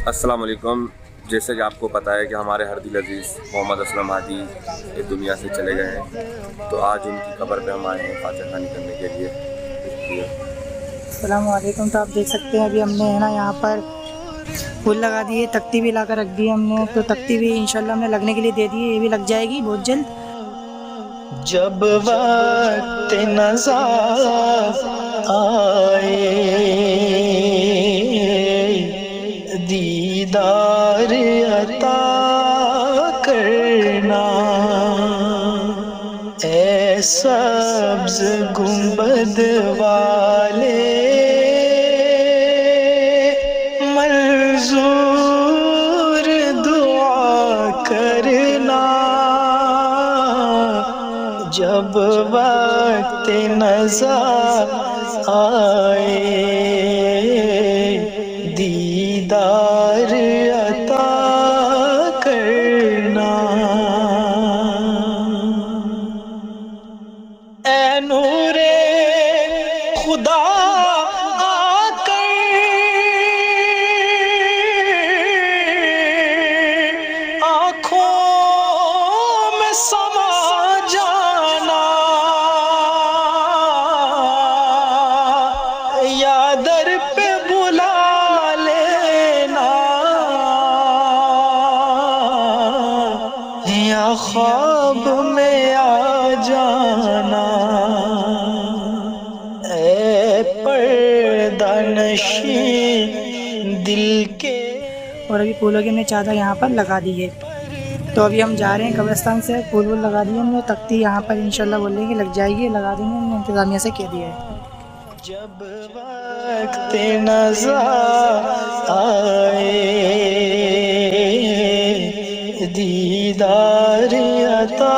अस्सलाम वालेकुम। जैसे कि आपको पता है कि हमारे हर दिल अजीज़ मोहम्मद असलम हादी इस दुनिया से चले गए हैं, तो आज उनकी कब्र पे हम आए हैं फातिहा करने के लिए। शुक्रिया। अस्सलाम वालेकुम। तो आप देख सकते हैं अभी हमने है ना यहाँ पर फूल लगा दिए, तख्ती भी ला कर रख दी हमने। तो तख्ती भी इंशाल्लाह हमने लगने के लिए दे दी है, ये भी लग जाएगी बहुत जल्द। जब वक्त नज़ा आए दीदार अता करना, ऐ सब्ज़ गुंबद वाले मंजूर दुआ करना। जब वक्त नज़ा आए दीदार अता करना। ऐ नूरे खुदा आकर आँखों में समा जाना, या दर पे बुला लेना, या ख्वाब में आ जाना। ऐ पर्दा नशीं दिल के। और अभी फूलों की हमने चादर यहाँ पर लगा दी है। तो अभी हम जा रहे हैं कब्रिस्तान से, फूल वूल लगा दिए हमने। तख्ती यहाँ पर इंशाल्लाह बोलेंगे लग जाएगी, लगा देंगे, हमने इंतज़ामिया से कह दिया है। जब वक्त नज़ा आए दीदार अता